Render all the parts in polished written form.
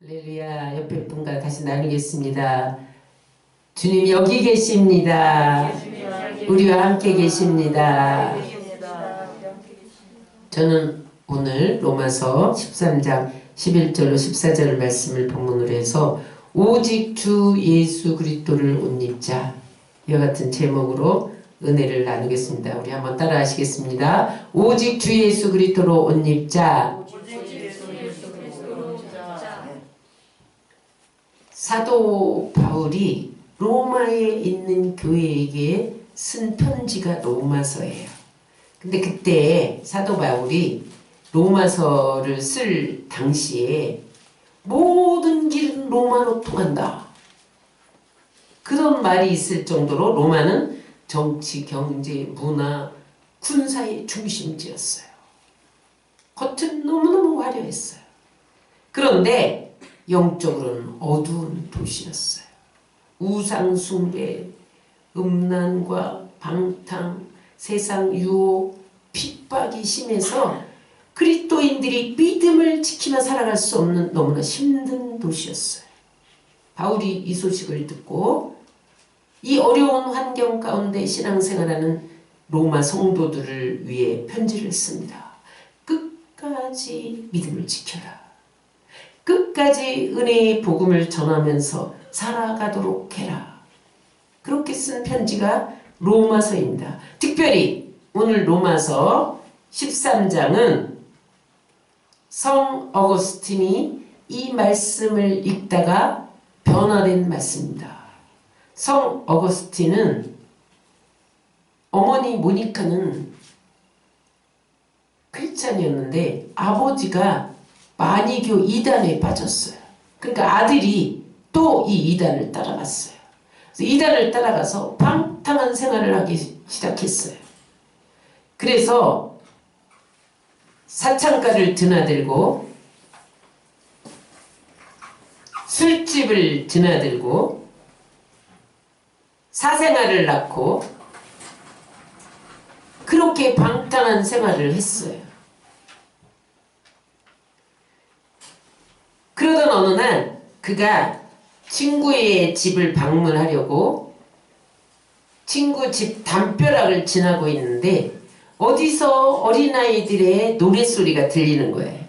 할렐루야. 옆에 분과 다시 나누겠습니다. 주님 여기 계십니다. 우리와 함께 계십니다. 저는 오늘 로마서 13장 11절로 14절 말씀을 본문으로 해서 오직 주 예수 그리스도를 옷 입자, 이와 같은 제목으로 은혜를 나누겠습니다. 우리 한번 따라 하시겠습니다. 오직 주 예수 그리스도로 옷 입자. 사도 바울이 로마에 있는 교회에게 쓴 편지가 로마서예요. 근데 그때 사도 바울이 로마서를 쓸 당시에 모든 길은 로마로 통한다, 그런 말이 있을 정도로 로마는 정치, 경제, 문화, 군사의 중심지였어요. 겉은 너무너무 화려했어요. 그런데 영적으로는 어두운 도시였어요. 우상숭배, 음란과 방탕, 세상 유혹, 핍박이 심해서 그리스도인들이 믿음을 지키며 살아갈 수 없는 너무나 힘든 도시였어요. 바울이 이 소식을 듣고 이 어려운 환경 가운데 신앙생활하는 로마 성도들을 위해 편지를 씁니다. 끝까지 믿음을 지켜라. 끝까지 은혜의 복음을 전하면서 살아가도록 해라. 그렇게 쓴 편지가 로마서입니다. 특별히 오늘 로마서 13장은 성 어거스틴이 이 말씀을 읽다가 변화된 말씀입니다. 성 어거스틴은 어머니 모니카는 크리스찬이었는데 아버지가 마니교 이단에 빠졌어요. 그러니까 아들이 또 이 이단을 따라갔어요. 그래서 이단을 따라가서 방탕한 생활을 하기 시작했어요. 그래서 사창가를 드나들고 술집을 드나들고 사생아를 낳고 그렇게 방탕한 생활을 했어요. 그러던 어느 날 그가 친구의 집을 방문하려고 친구 집 담벼락을 지나고 있는데 어디서 어린아이들의 노랫소리가 들리는 거예요.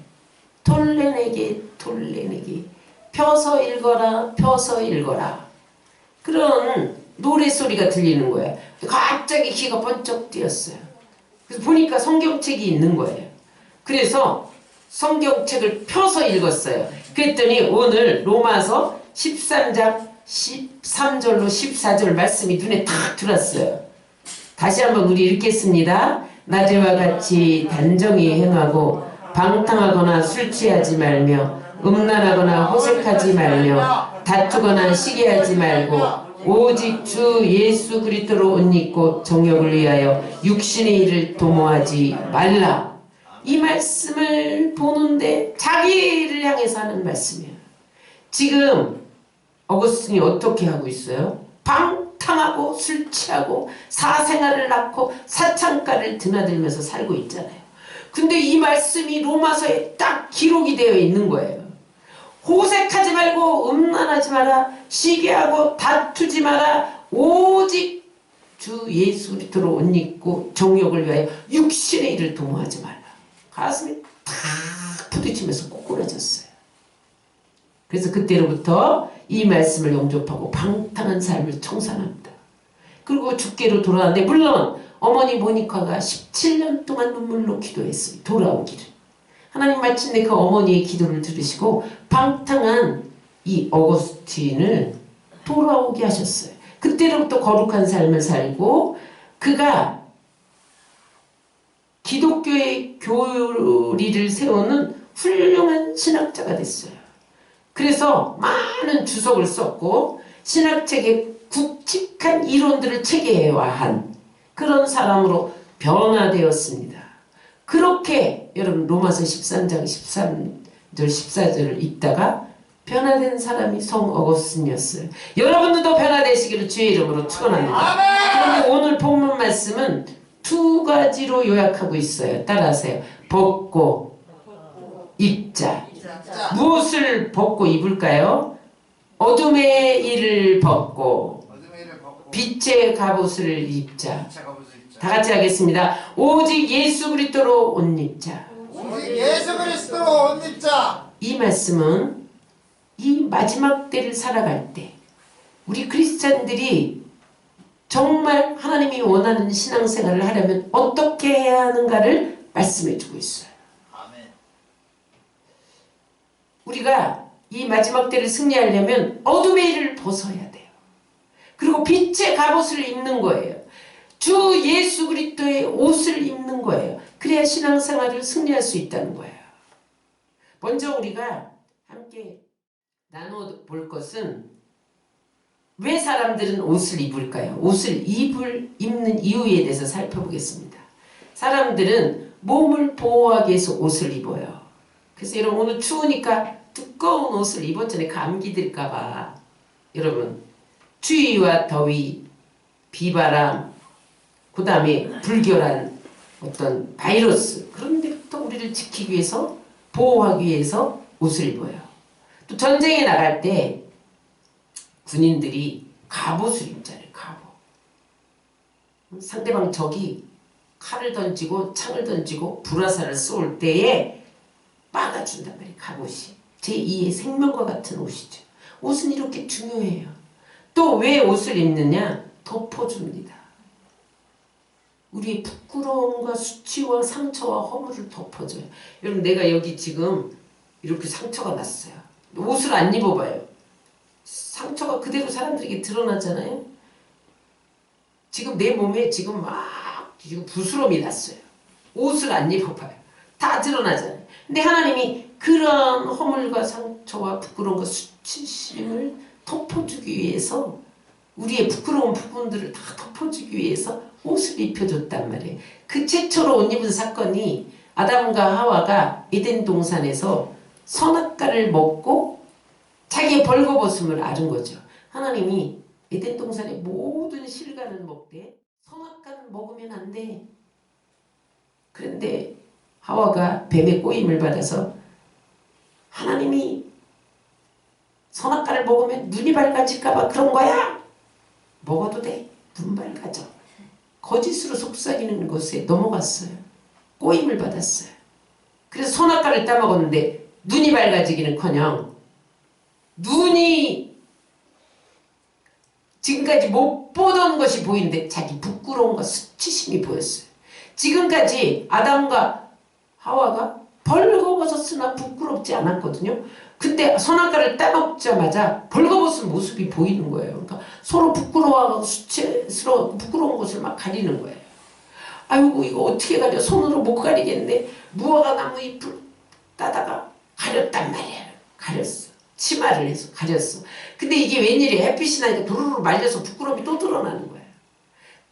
톨레네게 톨레네게 펴서 읽어라 펴서 읽어라, 그런 노랫소리가 들리는 거예요. 갑자기 귀가 번쩍 뜨였어요. 그래서 보니까 성경책이 있는 거예요. 그래서 성경책을 펴서 읽었어요. 그랬더니 오늘 로마서 13장 13절로 14절 말씀이 눈에 탁 들었어요. 다시 한번 우리 읽겠습니다. 낮에와 같이 단정히 행하고 방탕하거나 술 취하지 말며 음란하거나 호색하지 말며 다투거나 시기하지 말고 오직 주 예수 그리스도로 옷 입고 정욕을 위하여 육신의 일을 도모하지 말라. 이 말씀을 보는데 자기를 향해서 하는 말씀이에요. 지금 어거스틴이 어떻게 하고 있어요? 방탕하고 술 취하고 사생아를 낳고 사창가를 드나들면서 살고 있잖아요. 근데 이 말씀이 로마서에 딱 기록이 되어 있는 거예요. 호색하지 말고 음란하지 마라, 시기하고 다투지 마라, 오직 주 예수 그리스도로 옷 입고 정욕을 위하여 육신의 일을 도모하지 말라. 가슴이 탁 부딪히면서 꼬꾸라졌어요. 그래서 그때로부터 이 말씀을 영접하고 방탕한 삶을 청산합니다. 그리고 죽게로 돌아왔는데 물론 어머니 모니카가 17년 동안 눈물로 기도했어요. 돌아오기를. 하나님 마침내 그 어머니의 기도를 들으시고 방탕한 이 어거스틴을 돌아오게 하셨어요. 그때로부터 거룩한 삶을 살고 그가 기독교의 교리를 세우는 훌륭한 신학자가 됐어요. 그래서 많은 주석을 썼고 신학책에 굵직한 이론들을 체계화한 그런 사람으로 변화되었습니다. 그렇게 여러분 로마서 13장 13절 14절을 읽다가 변화된 사람이 성 어거스틴이었어요. 여러분들도 변화되시기를 주의 이름으로 축원합니다. 그런데 오늘 본문 말씀은 두 가지로 요약하고 있어요. 따라하세요. 벗고 입자. 입자. 무엇을 벗고 입을까요? 어둠의 일을 벗고 빛의 갑옷을 입자. 다 같이 하겠습니다. 오직 예수 그리스도로 옷 입자. 오직 예수 그리스도로 옷 입자. 이 말씀은 이 마지막 때를 살아갈 때 우리 크리스찬들이 정말 하나님이 원하는 신앙생활을 하려면 어떻게 해야 하는가를 말씀해 주고 있어요. 아멘. 우리가 이 마지막 때를 승리하려면 어둠의 일을 벗어야 돼요. 그리고 빛의 갑옷을 입는 거예요. 주 예수 그리스도의 옷을 입는 거예요. 그래야 신앙생활을 승리할 수 있다는 거예요. 먼저 우리가 함께 나눠 볼 것은 왜 사람들은 옷을 입을까요? 옷을 입는 이유에 대해서 살펴보겠습니다. 사람들은 몸을 보호하기 위해서 옷을 입어요. 그래서 여러분 오늘 추우니까 두꺼운 옷을 입었잖아요. 감기 들까봐. 여러분 추위와 더위, 비바람, 그 다음에 불결한 어떤 바이러스 그런 데부터 우리를 지키기 위해서 보호하기 위해서 옷을 입어요. 또 전쟁에 나갈 때 군인들이 갑옷을 입잖아요. 갑옷. 상대방 적이 칼을 던지고 창을 던지고 불화살을 쏠 때에 막아준단 말이에요. 갑옷이. 제2의 생명과 같은 옷이죠. 옷은 이렇게 중요해요. 또 왜 옷을 입느냐? 덮어줍니다. 우리의 부끄러움과 수치와 상처와 허물을 덮어줘요. 여러분 내가 여기 지금 이렇게 상처가 났어요. 옷을 안 입어봐요. 상처가 그대로 사람들에게 드러나잖아요. 지금 내 몸에 지금 지금 부스럼이 났어요. 옷을 안 입어봐요. 다 드러나잖아요. 근데 하나님이 그런 허물과 상처와 부끄러움과 수치심을 덮어주기 위해서 우리의 부끄러운 부분들을 다 덮어주기 위해서 옷을 입혀줬단 말이에요. 그 최초로 옷 입은 사건이 아담과 하와가 에덴 동산에서 선악과를 먹고 자기의 벌거벗음을 앓은 거죠. 하나님이 에덴 동산의 모든 실과는 먹되 선악과는 먹으면 안 돼. 그런데 하와가 뱀의 꼬임을 받아서 하나님이 선악과를 먹으면 눈이 밝아질까봐 그런 거야? 먹어도 돼. 눈 밝아져. 거짓으로 속삭이는 것에 넘어갔어요. 꼬임을 받았어요. 그래서 선악과를 따먹었는데 눈이 밝아지기는커녕 눈이 지금까지 못 보던 것이 보이는데 자기 부끄러움과 수치심이 보였어요. 지금까지 아담과 하와가 벌거벗었으나 부끄럽지 않았거든요. 근데 선악과를 따먹자마자 벌거벗은 모습이 보이는 거예요. 그러니까 서로 부끄러워하고 수치스러워 부끄러운 것을 막 가리는 거예요. 아이고 이거 어떻게 가려? 손으로 못 가리겠네. 무화과 나무 잎을 따다가 가렸단 말이에요. 가렸어. 치마를 해서 가렸어. 근데 이게 웬일이야? 햇빛이 나니까 도로로 말려서 부끄러움이 또 드러나는 거예요.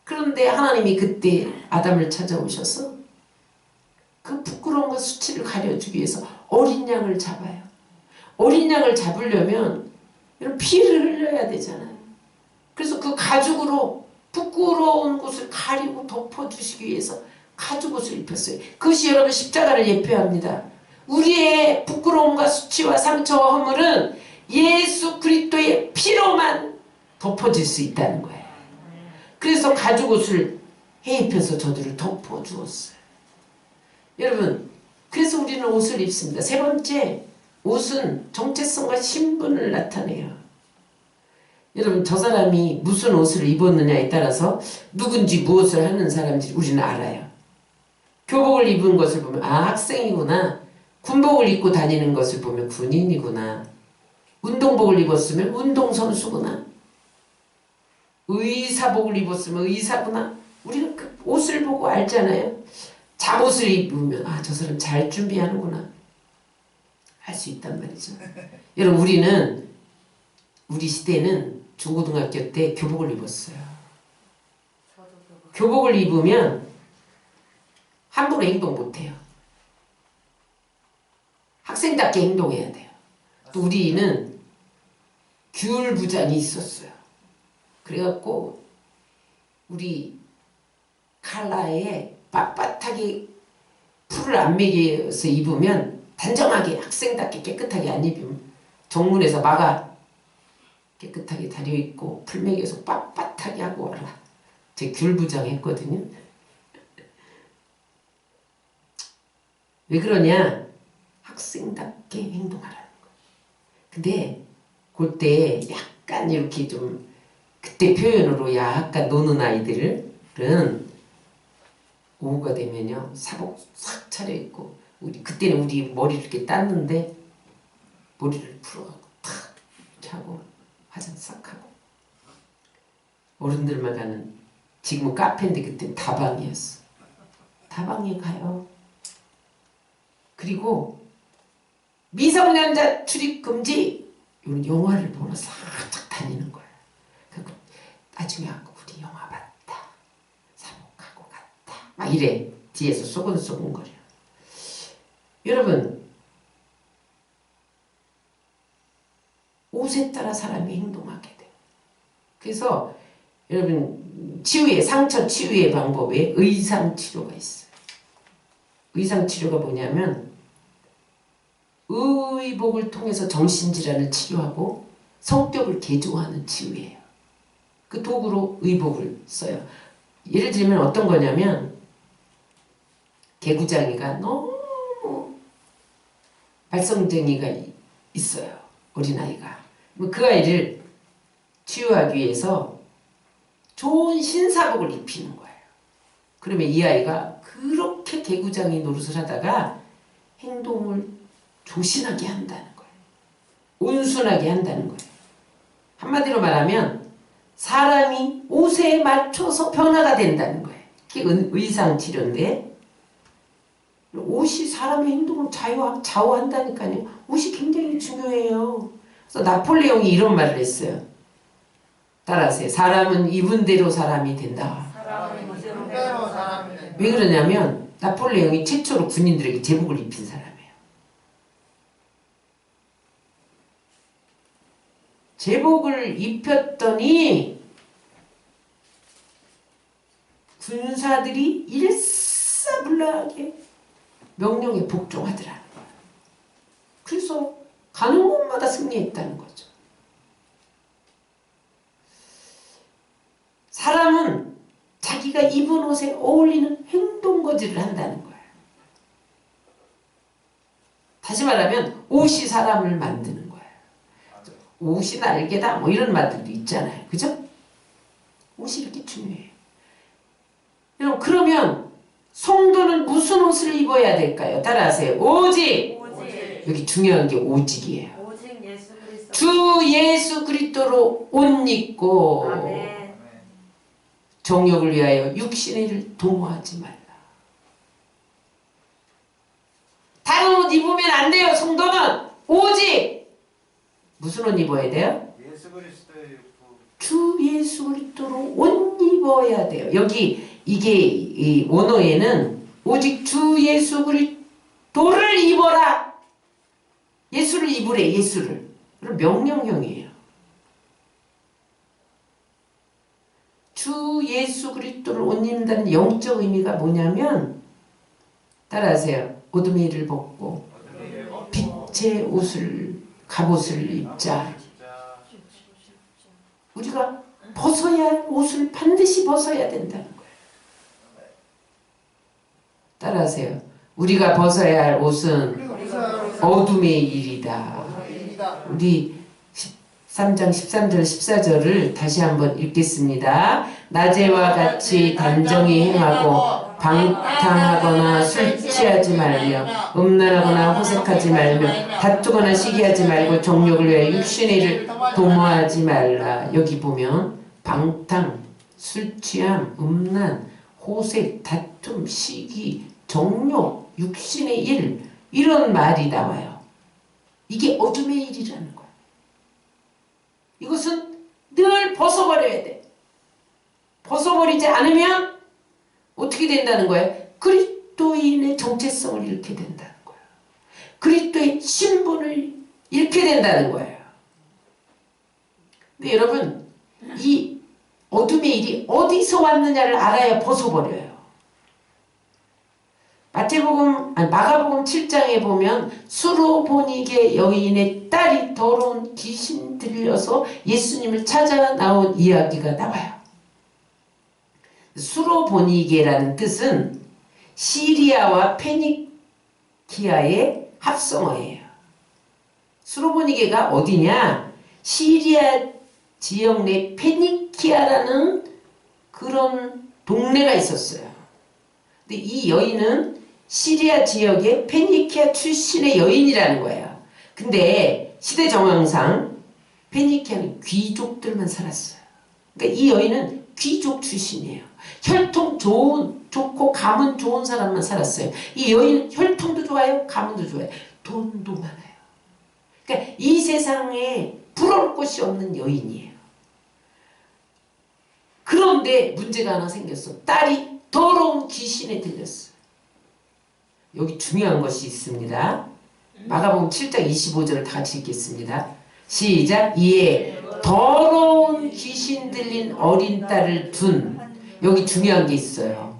그런데 하나님이 그때 아담을 찾아오셔서 그 부끄러움과 수치를 가려주기 위해서 어린 양을 잡아요. 어린 양을 잡으려면 피를 흘려야 되잖아요. 그래서 그 가죽으로 부끄러운 곳을 가리고 덮어주시기 위해서 가죽옷을 입혔어요. 그것이 여러분 십자가를 예표합니다. 우리의 부끄러움과 수치와 상처와 허물은 예수 그리스도의 피로만 덮어질 수 있다는 거예요. 그래서 가죽옷을 해 입혀서 저들을 덮어주었어요. 여러분 그래서 우리는 옷을 입습니다. 세 번째, 옷은 정체성과 신분을 나타내요. 여러분 저 사람이 무슨 옷을 입었느냐에 따라서 누군지 무엇을 하는 사람인지 우리는 알아요. 교복을 입은 것을 보면 학생이구나. 군복을 입고 다니는 것을 보면 군인이구나. 운동복을 입었으면 운동선수구나. 의사복을 입었으면 의사구나. 우리가 그 옷을 보고 알잖아요. 잠옷을 입으면 저 사람 잘 준비하는구나. 알 수 있단 말이죠. 여러분 우리 시대는 중고등학교 때 교복을 입었어요. 교복을 입으면 함부로 행동 못해요. 학생답게 행동해야 돼요. 또 우리는 귤부장이 있었어요. 그래갖고 우리 칼라에 빳빳하게 풀을 안 매겨서 입으면 단정하게 학생답게 깨끗하게 안 입으면 정문에서 막아. 깨끗하게 다려입고 풀메기에서 빳빳하게 하고 와라. 제 귤부장 했거든요. 왜 그러냐? 학생답게 행동하라는 거예요. 근데 그때 약간 이렇게 좀 그때 표현으로 약간 노는 아이들은 오후가 되면요 사복 싹 차려입고 그때는 우리 머리를 이렇게 땄는데 머리를 풀어가고 탁 차고 화장 싹 하고 어른들만 가는 지금은 카페인데 그때는 다방이었어. 다방에 가요. 그리고 미성년자 출입 금지 이런 영화를 보러 살짝 다니는 거예요. 그리고 나중에 하고 우리 영화 봤다. 사복하고 갔다. 막 이래. 뒤에서 소근소근거려. 여러분 옷에 따라 사람이 행동하게 돼요. 그래서 여러분 치유의 상처 치유의 방법에 의상치료가 있어요. 의상치료가 뭐냐면 의복을 통해서 정신질환을 치료하고 성격을 개조하는 치유예요. 그 도구로 의복을 써요. 예를 들면 어떤 거냐면 개구장이가 너무 발성쟁이가 있어요. 어린아이가. 그 아이를 치유하기 위해서 좋은 신사복을 입히는 거예요. 그러면 이 아이가 그렇게 개구장이 노릇을 하다가 행동을 조신하게 한다는 거예요. 온순하게 한다는 거예요. 한마디로 말하면 사람이 옷에 맞춰서 변화가 된다는 거예요. 그게 의상치료인데 옷이 사람의 행동을 좌우한다니까요. 옷이 굉장히 중요해요. 그래서 나폴레옹이 이런 말을 했어요. 따라하세요. 사람은 입은 대로 사람이 된다. 왜 그러냐면 나폴레옹이 최초로 군인들에게 제복을 입힌 사람이에요. 제복을 입혔더니 군사들이 일사불란하게 명령에 복종하더라는 거예요. 그래서 가는 곳마다 승리했다는 거죠. 사람은 자기가 입은 옷에 어울리는 행동거지를 한다는 거예요. 다시 말하면 옷이 사람을 만드는 거예요. 옷이 날개다 뭐 이런 말들도 있잖아요. 그죠? 옷이 이렇게 중요해요. 여러분 그러면 성도는 무슨 옷을 입어야 될까요? 따라하세요. 오직. 여기 중요한 게 오직이에요. 오직 예수 그리스도. 주 예수 그리스도로 옷 입고 아멘. 정욕을 위하여 육신의 일을 도모하지 말라. 다른 옷 입으면 안 돼요. 성도는 오직 무슨 옷 입어야 돼요? 예수 그리스도의 주 예수 그리스도로 옷 입어야 돼요. 여기 이게 이 원어에는 오직 주 예수 그리스도를 입어라. 예수를 입으래. 예수를. 그럼 명령형이에요. 주 예수 그리스도를 옷 입는다는 영적 의미가 뭐냐면 따라하세요. 어둠의 일을 벗고 빛의 옷을 갑옷을 입자. 우리가 벗어야 할 옷을 반드시 벗어야 된다는 거예요. 따라하세요. 우리가 벗어야 할 옷은 어둠의 일이다. 우리 13장 13절 14절을 다시 한번 읽겠습니다. 낮에와 같이 단정히 행하고 방탕하거나 술 취하지 말며 음란하거나 호색하지 말며 다투거나 시기하지 말고 정욕을 위하여 육신의 일을 도모하지 말라. 여기 보면 방탕, 술 취함, 음란, 호색, 다툼, 시기, 정욕, 육신의 일 이런 말이 나와요. 이게 어둠의 일이라는 거예요. 이것은 늘 벗어버려야 돼. 벗어버리지 않으면 어떻게 된다는 거예요? 그리스도인의 정체성을 잃게 된다는 거예요. 그리스도의 신분을 잃게 된다는 거예요. 근데 여러분 이 어둠의 일이 어디서 왔느냐를 알아야 벗어버려요. 마가복음 7장에 보면 수로보니게 여인의 딸이 더러운 귀신 들려서 예수님을 찾아 나온 이야기가 나와요. 수로보니게라는 뜻은 시리아와 페니키아의 합성어예요. 수로보니게가 어디냐? 시리아 지역 내 페니키아라는 그런 동네가 있었어요. 근데 이 여인은 시리아 지역의 페니키아 출신의 여인이라는 거예요. 근데 시대 정황상 페니키아는 귀족들만 살았어요. 그러니까 이 여인은 귀족 출신이에요. 혈통 좋고 가문 좋은 사람만 살았어요. 이 여인 혈통도 좋아요, 가문도 좋아요, 돈도 많아요. 그러니까 이 세상에 부러울 곳이 없는 여인이에요. 그런데 문제가 하나 생겼어. 딸이 더러운 귀신에 들렸어. 여기 중요한 것이 있습니다. 마가복음 7장 25절을 다 같이 읽겠습니다. 시작. 이에 더러운 귀신 들린 어린 딸을 둔, 여기 중요한 게 있어요.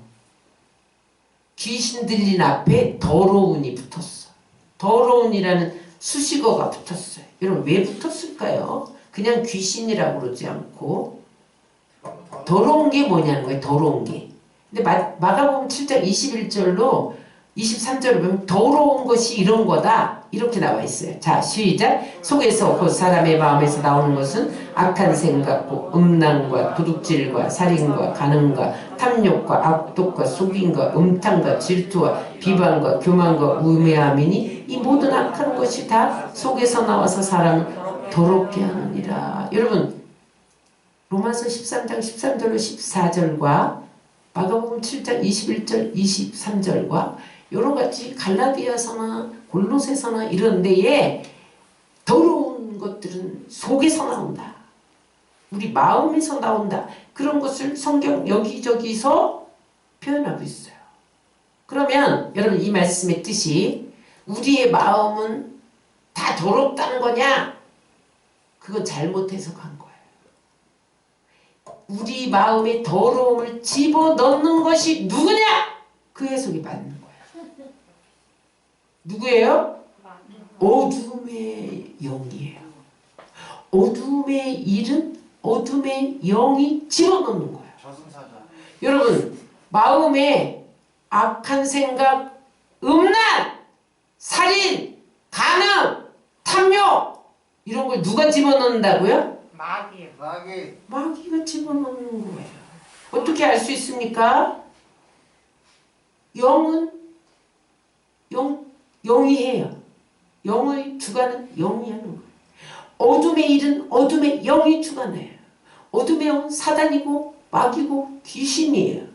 귀신 들린 앞에 더러운이 붙었어. 더러운이라는 수식어가 붙었어요. 여러분 왜 붙었을까요? 그냥 귀신이라고 그러지 않고 더러운 게 뭐냐는 거예요. 더러운 게. 근데 마가복음 7장 21절로 23절을 보면 더러운 것이 이런 거다 이렇게 나와 있어요. 자, 시작. 속에서 그 사람의 마음에서 나오는 것은 악한 생각과 음란과 도둑질과 살인과 간음과 탐욕과 악독과 속임과 음탕과 질투와 비방과 교만과 우매함이니 이 모든 악한 것이 다 속에서 나와서 사람을 더럽게 하느니라. 여러분 로마서 13장 13절로 14절과 마가복음 7장 21절 23절과 여러같이 갈라디아서나 골로새서나 이런 데에 더러운 것들은 속에서 나온다. 우리 마음에서 나온다. 그런 것을 성경 여기저기서 표현하고 있어요. 그러면 여러분 이 말씀의 뜻이 우리의 마음은 다 더럽다는 거냐? 그건 잘못 해석한 거예요. 우리 마음에 더러움을 집어넣는 것이 누구냐? 그 해석이 맞는 거예요. 누구예요? 어둠의 영이에요. 어둠의 일은 어둠의 영이 집어넣는 거예요. 저승사자. 여러분 마음에 악한 생각, 음란, 살인, 간음, 탐욕 이런 걸 누가 집어넣는다고요? 마귀. 마귀가 집어넣는 거예요. 어떻게 알 수 있습니까? 영은 영이 해요. 영의 주관은 영이 하는 거예요. 어둠의 일은 어둠의 영이 주관해요. 어둠의 영은 사단이고 마귀고 귀신이에요.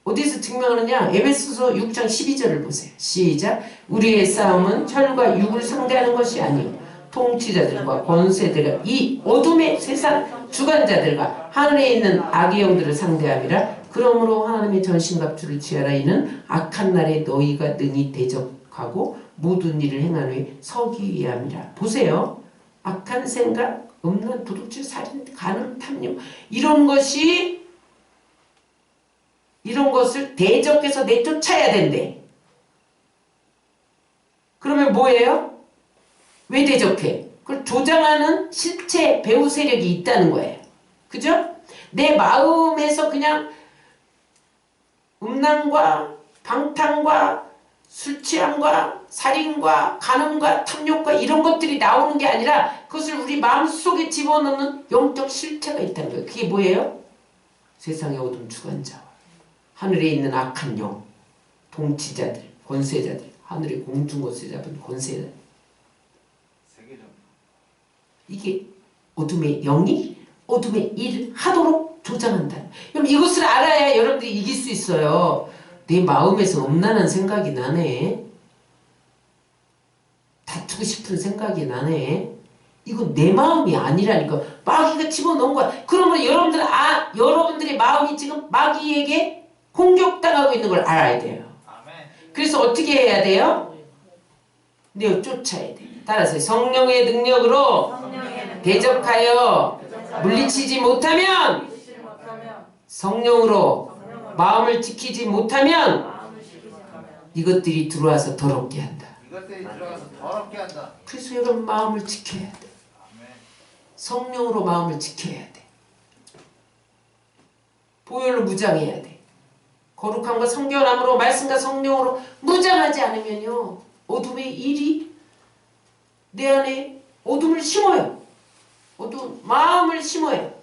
어디서 증명하느냐? 에베소서 6장 12절을 보세요. 시작. 우리의 싸움은 혈과 육을 상대하는 것이 아니요 통치자들과 권세들과 이 어둠의 세상 주관자들과 하늘에 있는 악의 영들을 상대함이라. 그러므로 하나님의 전신갑주를 취하라. 이는 악한 날에 너희가 능히 대적하고 모든 일을 행한 후에 서기 위함이라. 보세요. 악한 생각, 음란, 도둑질, 살인, 간음, 탐욕 이런 것을 대적해서 내쫓아야 된대. 그러면 뭐예요? 왜 대적해? 그걸 조장하는 실체 배후 세력이 있다는 거예요. 그죠? 내 마음에서 그냥 음란과 방탕과 술 취함과 살인과 간음과 탐욕과 이런 것들이 나오는 게 아니라 그것을 우리 마음속에 집어넣는 영적 실체가 있다는 거예요. 그게 뭐예요? 세상의 어둠 주관자와 하늘에 있는 악한 영, 통치자들, 권세자들, 하늘의 공중것을 잡은 권세자들. 이게 어둠의 영이 어둠의 일을 하도록 조장한다. 그럼 이것을 알아야 여러분들이 이길 수 있어요. 내 마음에서 음란한 생각이 나네. 다투고 싶은 생각이 나네. 이건 내 마음이 아니라니까. 마귀가 집어넣은 거야. 그러면 여러분들의 마음이 지금 마귀에게 공격당하고 있는 걸 알아야 돼요. 그래서 어떻게 해야 돼요? 내어 쫓아야 돼요. 따라서 성령의 능력으로 대적하여 물리치지 못하면, 성령으로 마음을 지키지 못하면 이것들이 들어와서 더럽게 한다. 이것들이 들어가서 더럽게 한다. 그래서 여러분 마음을 지켜야 돼. 아멘. 성령으로 마음을 지켜야 돼. 보혈로 무장해야 돼. 거룩함과 성결함으로 말씀과 성령으로 무장하지 않으면요, 어둠의 일이 내 안에 어둠을 심어요. 어두운 마음을 심어요.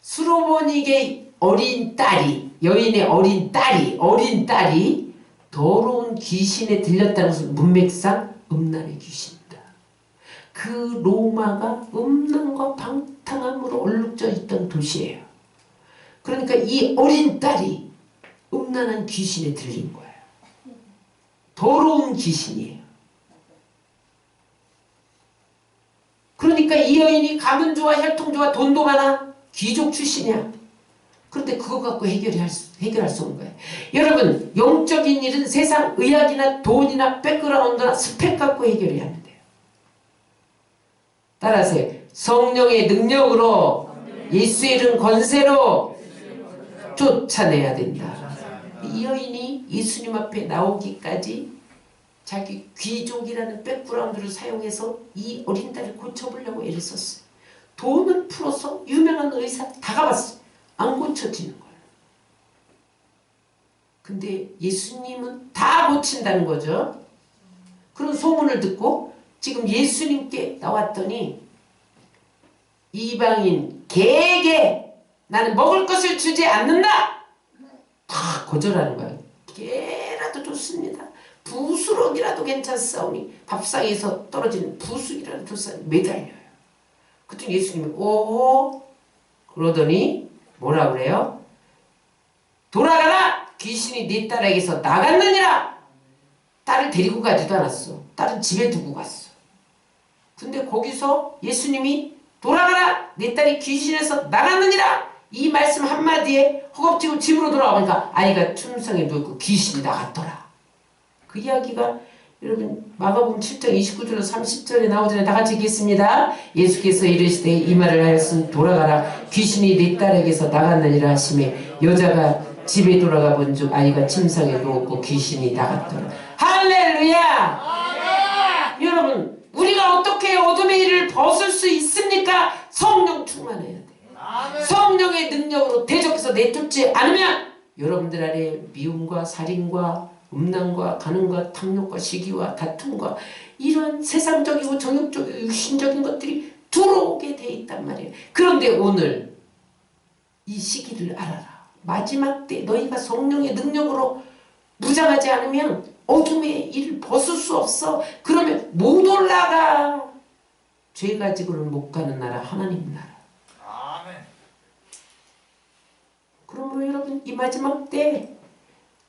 수로보닉의 어린 딸이, 여인의 어린 딸이 더러운 귀신에 들렸다는 것은 문맥상 음란의 귀신이다. 그 로마가 음란과 방탕함으로 얼룩져 있던 도시예요. 그러니까 이 어린 딸이 음란한 귀신에 들린 거예요. 더러운 귀신이에요. 그러니까 이 여인이 가문 좋아, 혈통 좋아, 돈도 많아, 귀족 출신이야. 그런데 그거 갖고 해결할 수 없는 거예요. 여러분, 영적인 일은 세상 의학이나 돈이나 백그라운드나 스펙 갖고 해결해야 하는데요. 따라서 성령의 능력으로, 예수의 이름 권세로 쫓아내야 된다. 이 여인이 예수님 앞에 나오기까지 자기 귀족이라는 백그라운드를 사용해서 이 어린 딸을 고쳐보려고 애를 썼어요. 돈을 풀어서 유명한 의사 다 가봤어요. 안 고쳐지는 거예요. 근데 예수님은 다 고친다는 거죠. 그런 소문을 듣고 지금 예수님께 나왔더니 이방인 개에게 나는 먹을 것을 주지 않는다. 다 거절하는 거예요. 개라도 좋습니다. 부스럭이라도 괜찮사오니, 밥상에서 떨어지는 부스럭이라도 좋사오니 매달려요. 그때 예수님이 오호 그러더니 뭐라 그래요? 돌아가라! 귀신이 네 딸에게서 나갔느니라! 딸을 데리고 가지도 않았어. 딸은 집에 두고 갔어. 근데 거기서 예수님이 돌아가라! 내 딸이 귀신에서 나갔느니라! 이 말씀 한마디에 허겁지겁 집으로 돌아가니까 아이가 춤성에 누웠고 귀신이 나갔더라. 그 이야기가 여러분 마가복음 7장 29절로 30절에 나오잖아요. 다 같이 읽겠습니다. 예수께서 이르시되 이 말을 하였으니 돌아가라 귀신이 네 딸에게서 나갔느니라 하시매 여자가 집에 돌아가 본즉 아이가 침상에 누웠고 귀신이 나갔더라. 할렐루야! 여러분 우리가 어떻게 어둠의 일을 벗을 수 있습니까? 성령 충만해야 돼. 성령의 능력으로 대적해서 내쫓지 않으면 여러분들 안에 미움과 살인과 음란과 간음과 탐욕과 시기와 다툼과 이런 세상적이고 정욕적이고 육신적인 것들이 들어오게 돼 있단 말이에요. 그런데 오늘 이 시기를 알아라. 마지막 때 너희가 성령의 능력으로 무장하지 않으면 어둠의 일을 벗을 수 없어. 그러면 못 올라가. 죄 가지고는 못 가는 나라 하나님 나라. 아멘. 그러므로 여러분 이 마지막 때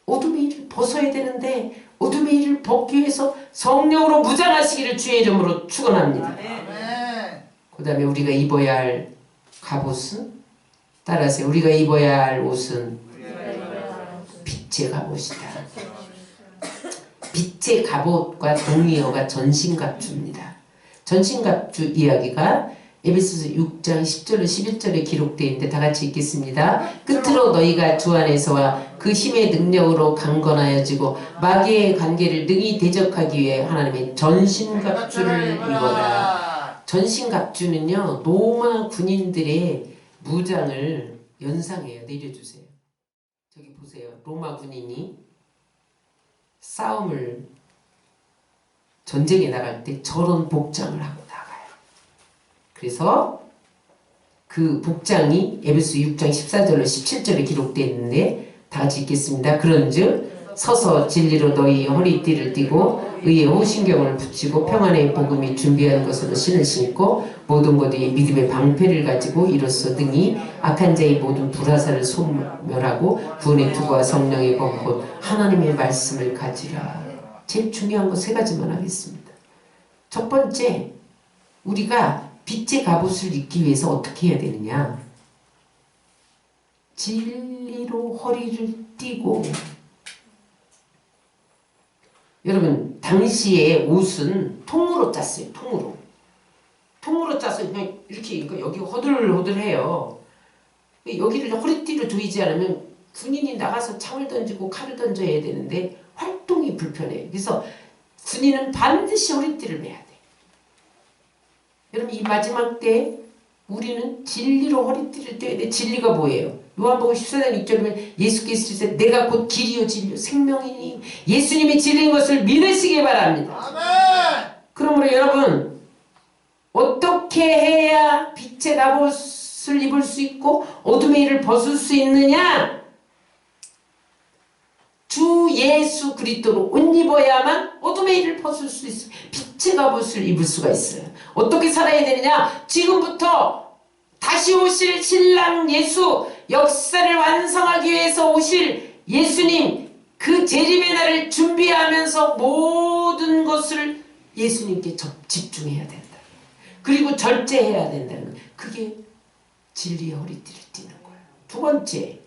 어둠의 일을 벗어야 되는데 어둠의 일을 벗기 위해서 성령으로 무장하시기를 주의 이름으로 축원합니다. 아멘. 그 다음에 우리가 입어야 할 갑옷은 따라서 우리가 입어야 할 옷은 빛의 갑옷이다. 빛의 갑옷과 동의어가 전신갑주입니다. 전신갑주 이야기가 에베소서 6장 10절로 11절에 기록되어 있는데 다 같이 읽겠습니다. 끝으로 너희가 주 안에서와 그 힘의 능력으로 강건하여지고 마귀의 관계를 능히 대적하기 위해 하나님의 전신갑주를 입어라. 전신갑주는요 로마 군인들의 무장을 연상해요. 내려주세요. 저기 보세요. 로마 군인이 싸움을 전쟁에 나갈 때 저런 복장을 하고 나가요. 그래서 그 복장이 에베소 6장 14절로 17절에 기록되어 있는데 다 같이 읽겠습니다. 그런즉 서서 진리로 너희 허리띠를 띠고 의의 호신경을 붙이고 평안의 복음이 준비한 것으로 신을 신고 모든 것 위에 믿음의 방패를 가지고 이로써 등이 악한 자의 모든 불화살을 소멸하고 구원의 투구와 성령의 검 곧 하나님의 말씀을 가지라. 제일 중요한 거 세 가지만 하겠습니다. 첫 번째, 우리가 빛의 갑옷을 입기 위해서 어떻게 해야 되느냐? 진리로 허리를 띠고. 여러분 당시에 옷은 통으로 짰어요. 통으로 짜서 그냥 이렇게 여기 허들허들해요. 여기를 허리띠를 조이지 않으면 군인이 나가서 창을 던지고 칼을 던져야 되는데 활동이 불편해요. 그래서 군인은 반드시 허리띠를 매야 돼. 여러분 이 마지막 때 우리는 진리로 허리띠를 떼야 돼. 진리가 뭐예요? 요한복음 14장 6절에 예수께서 이르시되 내가 곧 길이요 진리요 생명이니 예수님이 진리인 것을 믿으시기 바랍니다. 아멘. 그러므로 여러분 어떻게 해야 빛의 갑옷을 입을 수 있고 어둠의 일을 벗을 수 있느냐? 주 예수 그리스도로 옷 입어야만 어둠의 일을 벗을 수 있어요. 빛의 갑옷을 입을 수가 있어요. 어떻게 살아야 되느냐? 지금부터 다시 오실 신랑 예수, 역사를 완성하기 위해서 오실 예수님, 그 재림의 날을 준비하면서 모든 것을 예수님께 집중해야 된다. 그리고 절제해야 된다는 거예요. 그게 진리의 허리띠를 띠는 거예요. 두 번째,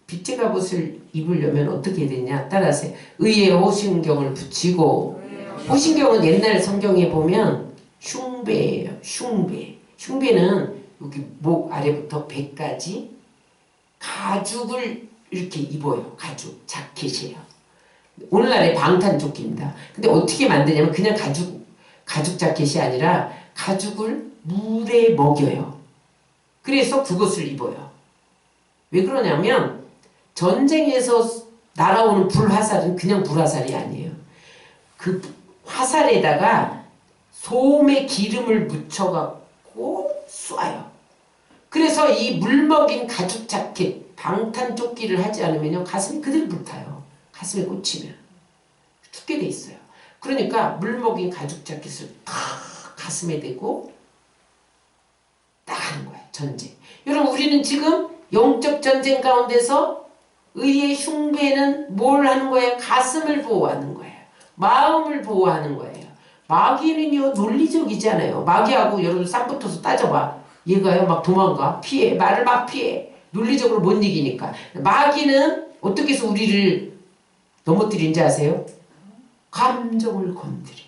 빛의 갑옷을 입으려면 어떻게 해야 되냐? 따라서 의의 호신경을 붙이고, 호신경은 옛날 성경에 보면 흉배예요. 흉배. 흉배는 여기 목 아래부터 배까지 가죽을 이렇게 입어요. 가죽, 자켓이에요. 오늘날의 방탄조끼입니다. 근데 어떻게 만드냐면 그냥 가죽 자켓이 아니라 가죽을 물에 먹여요. 그래서 그것을 입어요. 왜 그러냐면 전쟁에서 날아오는 불화살은 그냥 불화살이 아니에요. 그 화살에다가 솜의 기름을 묻혀갖고 쏴요. 그래서 이 물먹인 가죽 자켓, 방탄조끼를 하지 않으면 가슴이 그대로 불타요. 가슴에 꽂히면. 죽게 돼 있어요. 그러니까 물먹인 가죽 자켓을 탁 가슴에 대고 나가는 거예요. 전쟁. 여러분 우리는 지금 영적 전쟁 가운데서 의의 흉배는 뭘 하는 거예요? 가슴을 보호하는 거예요. 마음을 보호하는 거예요. 마귀는요 논리적이잖아요. 마귀하고 여러분 쌍붙어서 따져봐. 얘가요 막 도망가 피해 말을 막 피해 논리적으로 못 이기니까. 마귀는 어떻게 해서 우리를 넘어뜨린지 아세요? 감정을 건드려,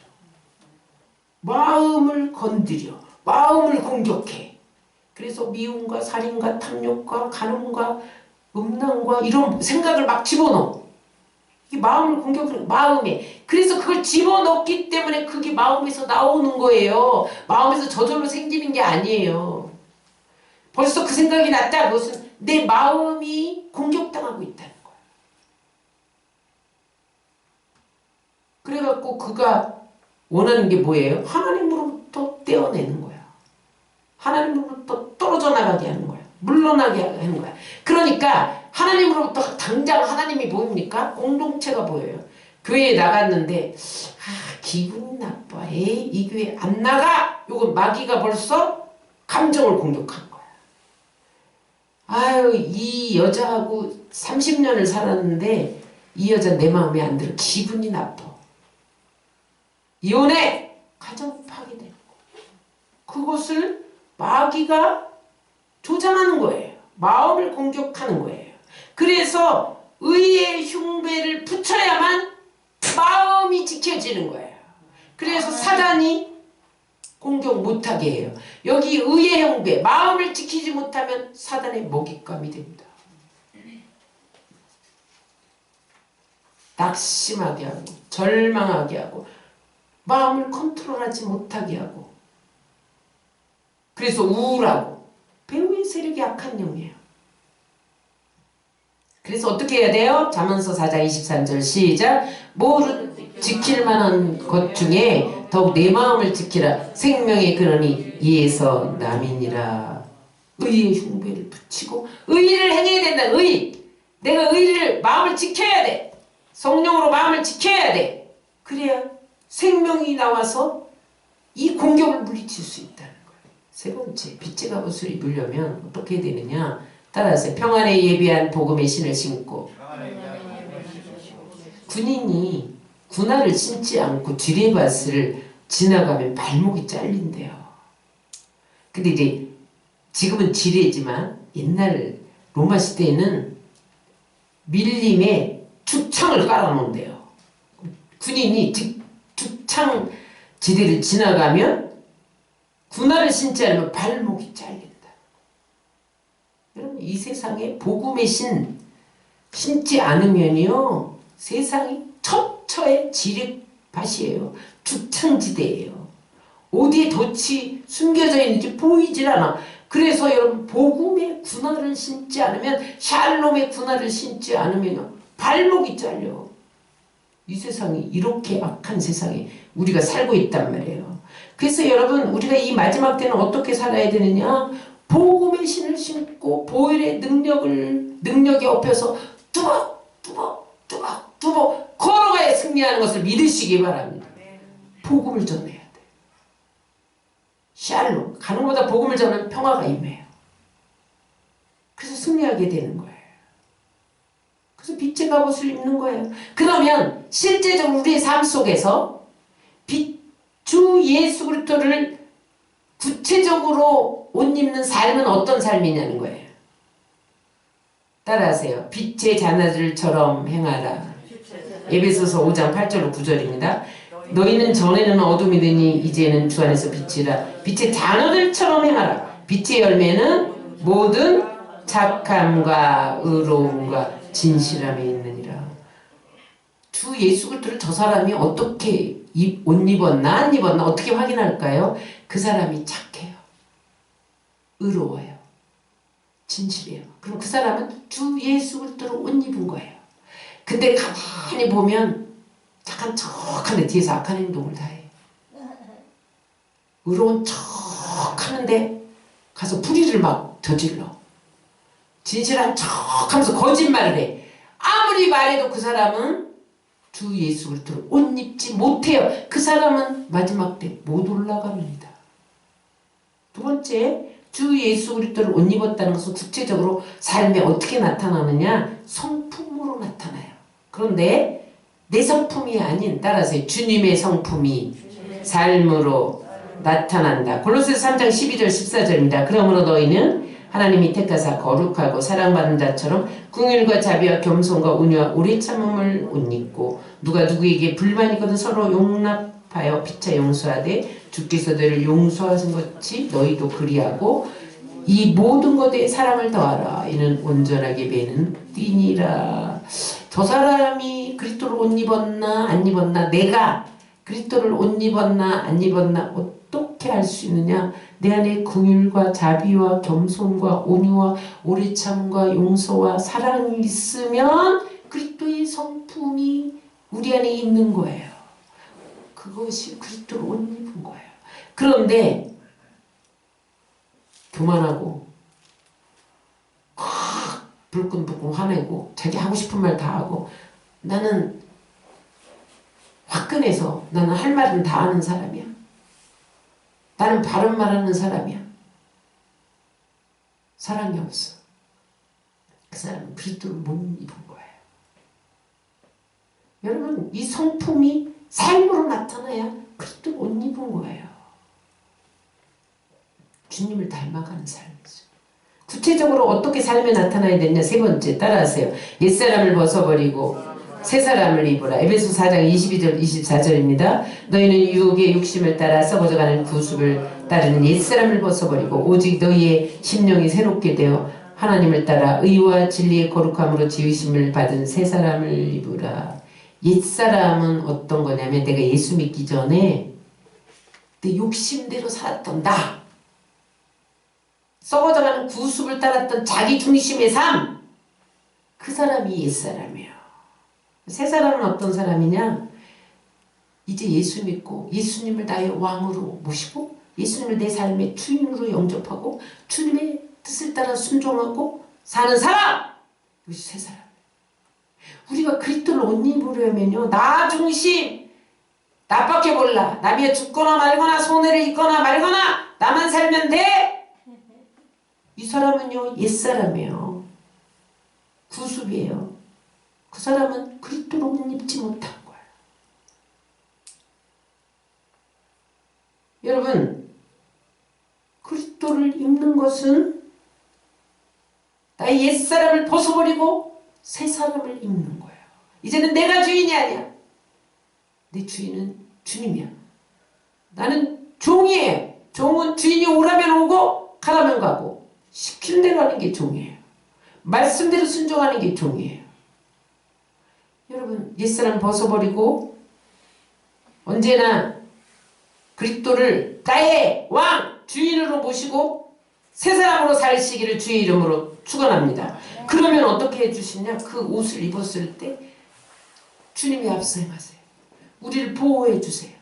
마음을 건드려, 마음을 공격해. 그래서 미움과 살인과 탐욕과 간음과 음란과 이런 생각을 막 집어넣어. 이게 마음을 공격하는 마음에. 그래서 그걸 집어넣기 때문에 그게 마음에서 나오는 거예요. 마음에서 저절로 생기는 게 아니에요. 벌써 그 생각이 났다. 그것은 내 마음이 공격당하고 있다는 거예요. 그래갖고 그가 원하는 게 뭐예요? 하나님으로부터 떼어내는 거야. 하나님으로부터 떨어져 나가게 하는 거야. 물러나게 하는 거야. 그러니까 하나님으로부터 당장 하나님이 보입니까? 공동체가 보여요. 교회에 나갔는데 기분이 나빠. 에이 이 교회 안 나가. 요건 마귀가 벌써 감정을 공격한 거야. 아유 이 여자하고 30년을 살았는데 이 여자 내 마음에 안 들어. 기분이 나빠. 이혼해. 가정 파괴되는 거. 그것을 마귀가 조장하는 거예요. 마음을 공격하는 거예요. 그래서 의의 흉배를 붙여야만 마음이 지켜지는 거예요. 그래서 사단이 공격 못하게 해요. 여기 의의 흉배, 마음을 지키지 못하면 사단의 먹잇감이 됩니다. 낙심하게 하고 절망하게 하고 마음을 컨트롤하지 못하게 하고 그래서 우울하고 배후의 세력이 악한 영이에요. 그래서 어떻게 해야 돼요? 잠언서 4장 23절 시작. 모든 지킬 만한 것 중에 더욱 내 마음을 지키라. 생명의 근원이 이에서 남이니라. 의의 흉배를 붙이고 의를 행해야 된다. 의. 내가 의를 마음을 지켜야 돼. 성령으로 마음을 지켜야 돼. 그래야 생명이 나와서 이 공격을 물리칠 수 있다는 거예요. 세 번째, 빛의 갑옷을 입으려면 어떻게 해야 되느냐? 따라서 평안에 예비한 복음의 신을 신고. 군인이 군화를 신지 않고 지뢰밭을 지나가면 발목이 잘린대요. 근데 이제 지금은 지뢰지만 옛날 로마 시대에는 밀림에 죽창을 깔아놓은대요. 군인이 죽창 지대를 지나가면 군화를 신지 않으면 발목이 잘린다. 여러분 이 세상에 복음의 신, 신지 않으면요 세상이 첩처의 지륵밭이에요. 죽창지대예요. 어디에 덫이 숨겨져 있는지 보이질 않아. 그래서 여러분 복음의 군화를 신지 않으면, 샬롬의 군화를 신지 않으면 발목이 잘려. 이 세상이 이렇게 악한 세상에 우리가 살고 있단 말이에요. 그래서 여러분 우리가 이 마지막 때는 어떻게 살아야 되느냐? 복음의 신을 신고 보혈의 능력에 업혀서 뚜벅 걸어가야 승리하는 것을 믿으시기 바랍니다. 복음을 전해야 돼. 샬롬, 가는 것보다 복음을 전하면 평화가 임해요. 그래서 승리하게 되는 거예요. 그래서 빛의 갑옷을 입는 거예요. 그러면 실제적으로 우리의 삶 속에서 주 예수 그리스도를 구체적으로 옷 입는 삶은 어떤 삶이냐는 거예요. 따라하세요. 빛의 자녀들처럼 행하라. 에베소서 5장 8절로 9절입니다. 너희는 전에는 어둠이더니 이제는 주 안에서 빛이라. 빛의 자녀들처럼 행하라. 빛의 열매는 모든 착함과 의로움과 진실함에 있느니라. 주 예수 그리스도를 저 사람이 어떻게 옷 입었나 안 입었나 어떻게 확인할까요? 그 사람이 착해요. 의로워요. 진실해요. 그럼 그 사람은 주 예수 그리스도를 옷 입은 거예요. 근데 가만히 보면 착한 척하는데 뒤에서 악한 행동을 다 해. 의로운 척하는데 가서 불의를 막 저질러. 진실한 척하면서 거짓말을 해. 아무리 말해도 그 사람은 주 예수 그리스도를 옷 입지 못해요. 그 사람은 마지막 때 못 올라갑니다. 두 번째, 주 예수 그리스도를 옷 입었다는 것은 구체적으로 삶에 어떻게 나타나느냐? 성품으로 나타나요. 그런데 내 성품이 아닌, 따라서 주님의 성품이 삶으로 나타난다. 골로새서 3장 12절 14절입니다. 그러므로 너희는 하나님이 택하사 거룩하고 사랑받는 자처럼 긍휼과 자비와 겸손과 온유와 오래 참음을 옷 입고 누가 누구에게 불만이 있거든 서로 용납하여 피차 용서하되 주께서 너희를 용서하신 것이 너희도 그리하고 이 모든 것에 사랑을 더하라. 이는 온전하게 배는 띠니라. 저 사람이 그리스도를 옷 입었나 안 입었나, 내가 그리스도를 옷 입었나 안 입었나 어떻게 알 수 있느냐? 내 안에 긍휼과 자비와 겸손과 온유와 오래 참음과 용서와 사랑이 있으면 그리스도의 성품이 우리 안에 있는 거예요. 그것이 그리스도를 옷 입은 거예요. 그런데 교만하고 불끈불끈 화내고 자기 하고 싶은 말 다 하고 나는 화끈해서 나는 할 말은 다 하는 사람이야. 나는 바른 말 하는 사람이야. 사랑이 없어. 그 사람은 그리스도를 못 입은 거예요. 여러분 이 성품이 삶으로 나타나야 그리스도를 옷 입은 거예요. 주님을 닮아가는 삶이죠. 구체적으로 어떻게 삶에 나타나야 되냐? 세 번째 따라하세요. 옛사람을 벗어버리고 새 사람을 입으라. 에베소 4장 22절 24절입니다. 너희는 유혹의 욕심을 따라 썩어져가는 구습을 따르는 옛사람을 벗어버리고 오직 너희의 심령이 새롭게 되어 하나님을 따라 의와 진리의 거룩함으로 지으심을 받은 새 사람을 입으라. 옛사람은 어떤 거냐면 내가 예수 믿기 전에 내 욕심대로 살았던 나, 썩어져가는 구습을 따랐던 자기 중심의 삶, 그 사람이 옛사람이에요. 새 사람은 어떤 사람이냐? 이제 예수 믿고 예수님을 나의 왕으로 모시고 예수님을 내 삶의 주인으로 영접하고 주님의 뜻을 따라 순종하고 사는 사람! 이것이 새 사람. 우리가 그리스도를 옷 입으려면요, 나 중심, 나밖에 몰라. 남이 죽거나 말거나 손해를 입거나 말거나 나만 살면 돼. 이 사람은요 옛사람이에요. 구습이에요. 그 사람은 그리스도로 옷 입지 못한 거예요. 여러분 그리스도를 입는 것은 나의 옛사람을 벗어버리고 새 사람을 입는 거예요. 이제는 내가 주인이 아니야. 내 주인은 주님이야. 나는 종이에요. 종은 주인이 오라면 오고 가라면 가고 시키는 대로 하는 게 종이에요. 말씀대로 순종하는 게 종이에요. 여러분 옛사람 벗어버리고 언제나 그리스도를 나의 왕 주인으로 모시고 새 사람으로 살시기를 주의 이름으로 축원합니다. 그러면 어떻게 해주시냐? 그 옷을 입었을 때 주님이 앞서 행하세요. 우리를 보호해 주세요.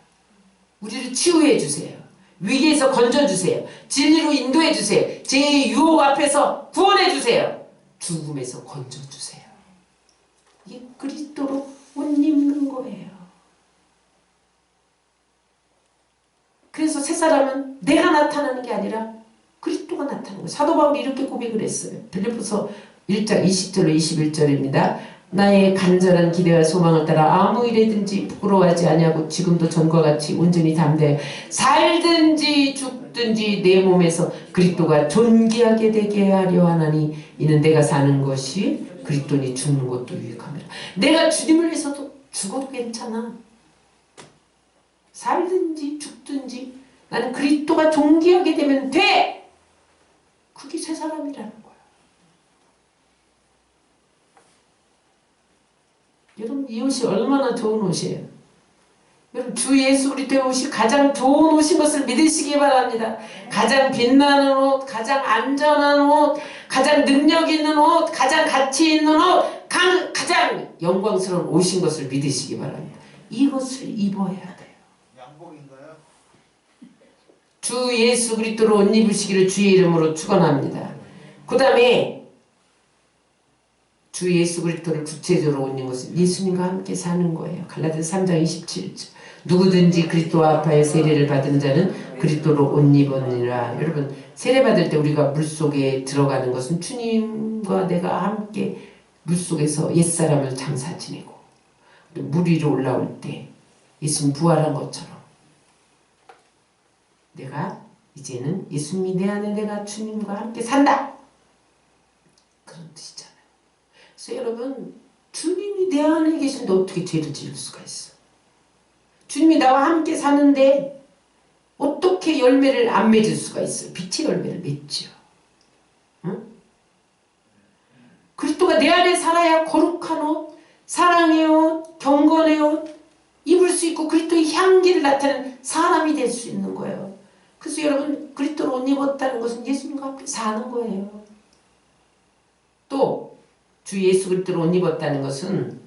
우리를 치유해 주세요. 위기에서 건져주세요. 진리로 인도해 주세요. 제 유혹 앞에서 구원해 주세요. 죽음에서 건져주세요. 이게 그리스도로 옷 입는 거예요. 그래서 새 사람은 내가 나타나는 게 아니라 그리스도가 나타나는 거예요. 사도 바울이 이렇게 고백을 했어요. 빌립보서 1장 20절로 21절입니다. 나의 간절한 기대와 소망을 따라 아무 일에든지 부끄러워하지 아니하고 지금도 전과 같이 온전히 담대해 살든지 죽든지 내 몸에서 그리스도가 존귀하게 되게 하려 하나니 이는 내가 사는 것이 그리스도니 죽는 것도 유익합니다. 내가 주님을 위해서도 죽어도 괜찮아. 살든지 죽든지 나는 그리스도가 존귀하게 되면 돼. 그게 새 사람이라는 거야. 여러분 이 옷이 얼마나 좋은 옷이에요. 여러분 주 예수 그리스도의 옷이 가장 좋은 옷인 것을 믿으시기 바랍니다. 가장 빛나는 옷, 가장 안전한 옷, 가장 능력 있는 옷, 가장 가치 있는 옷, 가장 영광스러운 옷인 것을 믿으시기 바랍니다. 이것을 입어야 돼요. 양복인가요? 주 예수 그리스도로 옷 입으시기를 주의 이름으로 축원합니다. 그 다음에 주 예수 그리스도를 구체적으로 옷 입는 것은 예수님과 함께 사는 거예요. 갈라디아서 3장 27절 누구든지 그리스도와 합하여 세례를 받은 자는 그리스도로 옷 입었느니라. 여러분 세례 받을 때 우리가 물속에 들어가는 것은 주님과 내가 함께 물속에서 옛사람을 장사 지내고 물 위로 올라올 때 예수님 부활한 것처럼 내가 이제는 예수님이 내 안에 내가 주님과 함께 산다. 그런 뜻이잖아요. 그래서 여러분 주님이 내 안에 계신데 어떻게 죄를 지을 수가 있어? 주님이 나와 함께 사는데 어떻게 열매를 안 맺을 수가 있어요? 빛의 열매를 맺죠. 응? 그리스도가 내 안에 살아야 거룩한 옷, 사랑의 옷, 경건의 옷 입을 수 있고 그리스도의 향기를 나타내는 사람이 될 수 있는 거예요. 그래서 여러분 그리스도로 옷 입었다는 것은 예수님과 함께 사는 거예요. 또 주 예수 그리스도로 옷 입었다는 것은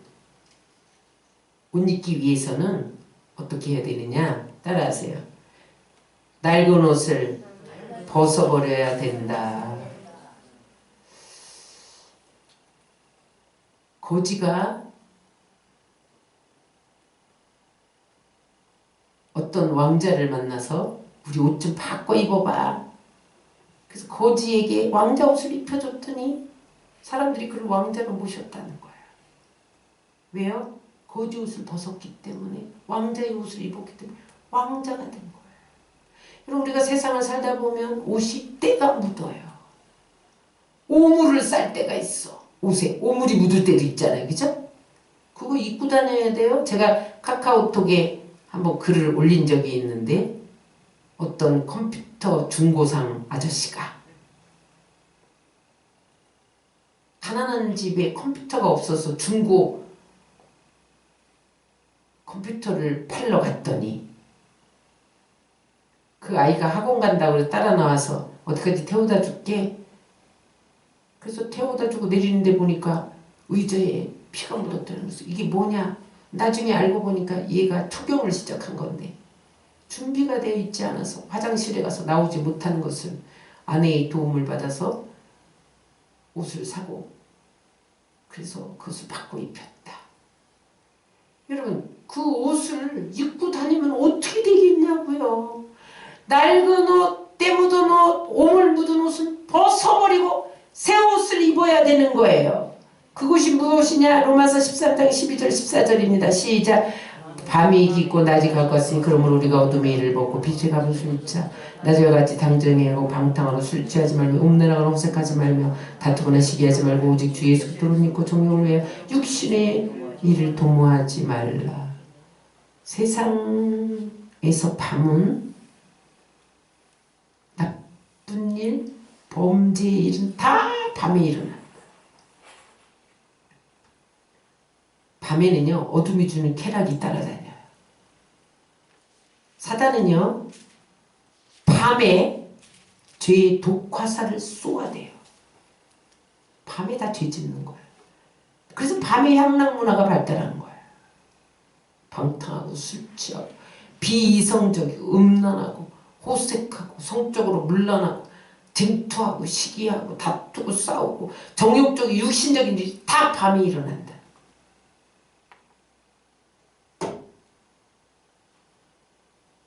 옷 입기 위해서는 어떻게 해야 되느냐? 따라하세요. 낡은 옷을 벗어버려야 된다. 고지가 어떤 왕자를 만나서 우리 옷 좀 바꿔 입어봐. 그래서 고지에게 왕자 옷을 입혀줬더니 사람들이 그를 왕자로 모셨다는 거야. 왜요? 고지 옷을 벗었기 때문에 왕자의 옷을 입었기 때문에 왕자가 된 거예요. 여러분 우리가 세상을 살다 보면 옷이 때가 묻어요. 오물을 쌀 때가 있어. 옷에 오물이 묻을 때도 있잖아요. 그죠? 그거 입고 다녀야 돼요. 제가 카카오톡에 한번 글을 올린 적이 있는데 어떤 컴퓨터 중고상 아저씨가 가난한 집에 컴퓨터가 없어서 중고 컴퓨터를 팔러 갔더니 그 아이가 학원 간다고 해서 따라 나와서 어디까지 태워다 줄게. 그래서 태워다 주고 내리는데 보니까 의자에 피가 묻었다는 거죠. 이게 뭐냐? 나중에 알고 보니까 얘가 투경을 시작한 건데 준비가 되어 있지 않아서 화장실에 가서 나오지 못하는 것을 아내의 도움을 받아서 옷을 사고 그래서 그것을 바꿔 입혔다. 여러분 그 옷을 입고 다니면 어떻게 되겠냐고요. 낡은 옷, 때 묻은 옷, 오물 묻은 옷은 벗어버리고 새 옷을 입어야 되는 거예요. 그것이 무엇이냐? 로마서 13장 12절 14절입니다. 시작. 밤이 깊고 낮이 가까웠으니 그러므로 우리가 어둠의 일을 벗고 빛의 갑옷을 입자. 낮과 같이 당정하고 방탕하고 술 취하지 말며 음란하거나 호색하지 말며 다투거나 시기하지 말고 오직 주 예수 그리스도를 믿고 종용을 위하여 육신의 일을 도모하지 말라. 세상에서 밤은 나쁜 일, 범죄의 일은 다 밤에 일어나. 밤에는요 어둠이 주는 쾌락이 따라다녀요. 사단은요 밤에 죄의 독화살을 쏘아대요. 밤에 다 죄 짓는 거예요. 그래서 밤에 향락 문화가 발달한 거예요. 방탕하고 술 취하고 비이성적이고 음란하고 호색하고 성적으로 문란하고 쟁투하고 시기하고 다투고 싸우고 정욕적인 육신적인 일이 다 밤에 일어난다.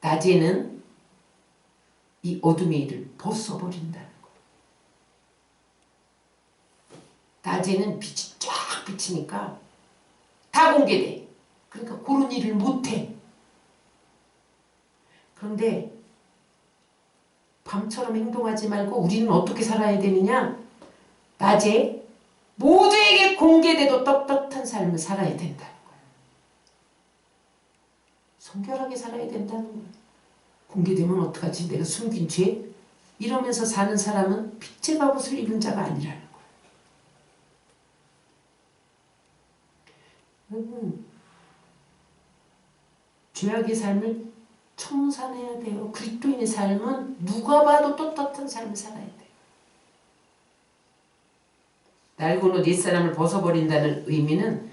낮에는 이 어둠의 일을 벗어버린다는 거예요. 낮에는 빛이 쫙 비치니까 다 공개돼. 그러니까 그런 일을 못해. 그런데 밤처럼 행동하지 말고 우리는 어떻게 살아야 되느냐? 낮에 모두에게 공개돼도 떳떳한 삶을 살아야 된다는 거예요. 성결하게 살아야 된다는 거예요. 공개되면 어떡하지? 내가 숨긴 죄? 이러면서 사는 사람은 빛의 갑옷을 입은 자가 아니라는 거예요. 여러분, 죄악의 삶을 청산해야 돼요. 그리스도인의 삶은 누가 봐도 떳떳한 삶을 살아야 돼요. 낡은 옷 옛사람을 벗어버린다는 의미는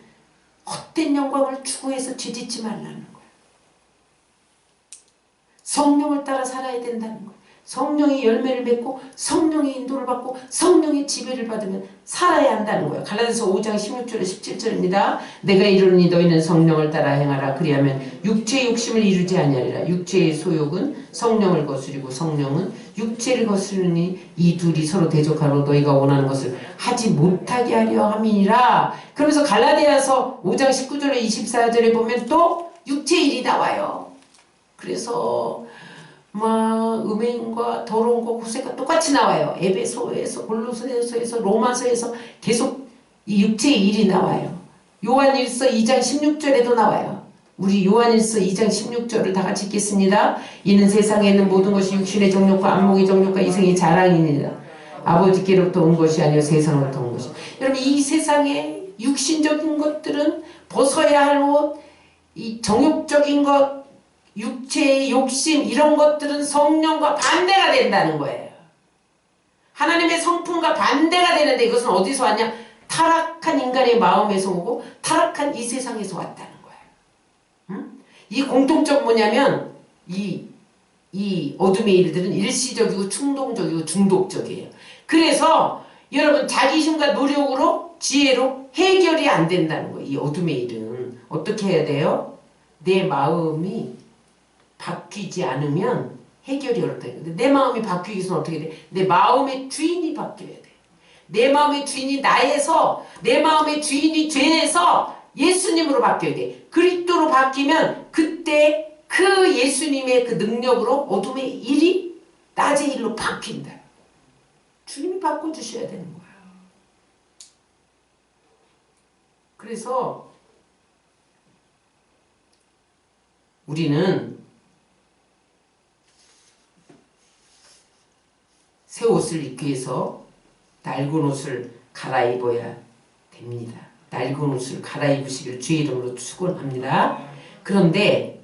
헛된 영광을 추구해서 죄짓지 말라는 거예요. 성령을 따라 살아야 된다는 거예요. 성령의 열매를 맺고 성령의 인도를 받고 성령의 지배를 받으면 살아야 한다는 거예요. 갈라디아서 5장 16절 17절입니다. 내가 이르노니 너희는 성령을 따라 행하라. 그리하면 육체의 욕심을 이루지 아니하리라. 육체의 소욕은 성령을 거스리고 성령은 육체를 거스르니 이 둘이 서로 대적하러 너희가 원하는 것을 하지 못하게 하려 함이니라. 그러면서 갈라디아서 5장 19절에 24절에 보면 또 육체의 일이 나와요. 그래서 음행과 더러운 거 호색과 똑같이 나와요. 에베소에서 골로새서에서 로마서에서 계속 이 육체의 일이 나와요. 요한일서 2장 16절에도 나와요. 우리 요한일서 2장 16절을 다 같이 읽겠습니다. 이는 세상에 있는 모든 것이 육신의 정욕과 안목의 정욕과 이생의 자랑이니라. 아버지께로부터 온 것이 아니요 세상으로부터 온 것이. 여러분 이 세상에 육신적인 것들은 벗어야 할 옷, 이 정욕적인 것, 육체의 욕심 이런 것들은 성령과 반대가 된다는 거예요. 하나님의 성품과 반대가 되는데 이것은 어디서 왔냐? 타락한 인간의 마음에서 오고 타락한 이 세상에서 왔다는 거예요. 응? 이 공통점 뭐냐면 이 어둠의 일들은 일시적이고 충동적이고 중독적이에요. 그래서 여러분 자기 힘과 노력으로 지혜로 해결이 안 된다는 거예요. 이 어둠의 일은 어떻게 해야 돼요? 내 마음이 바뀌지 않으면 해결이 어렵다. 근데 내 마음이 바뀌기 위해서는 어떻게 돼? 내 마음의 주인이 바뀌어야 돼. 내 마음의 주인이 나에서, 내 마음의 주인이 죄에서 예수님으로 바뀌어야 돼. 그리스도로 바뀌면 그때 그 예수님의 그 능력으로 어둠의 일이 낮의 일로 바뀐다. 주님이 바꿔주셔야 되는 거예요. 그래서 우리는 새 옷을 입기 위해서 낡은 옷을 갈아입어야 됩니다. 낡은 옷을 갈아입으시기를 주의 이름으로 축원합니다. 그런데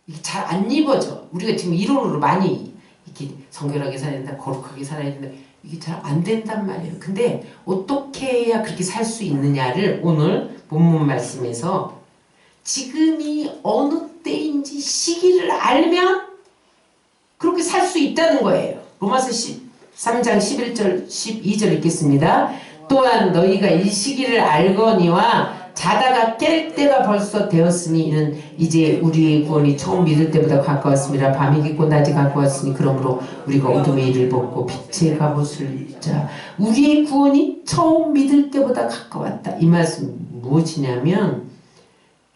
이게 잘 안 입어져. 우리가 지금 이론으로 많이 이렇게 성결하게 살아야 된다, 거룩하게 살아야 된다. 이게 잘 안 된단 말이에요. 근데 어떻게 해야 그렇게 살 수 있느냐를 오늘 본문 말씀에서 지금이 어느 때인지 시기를 알면 그렇게 살 수 있다는 거예요. 로마서 13장 11절 12절 읽겠습니다. 또한 너희가 이 시기를 알거니와 자다가 깰 때가 벌써 되었으니 이는 이제 우리의 구원이 처음 믿을 때보다 가까웠습니다. 밤이 깊고 낮이 가까웠으니 그러므로 우리가 어둠의 일을 벗고 빛의 갑옷을 입자. 우리의 구원이 처음 믿을 때보다 가까웠다. 이 말씀 무엇이냐면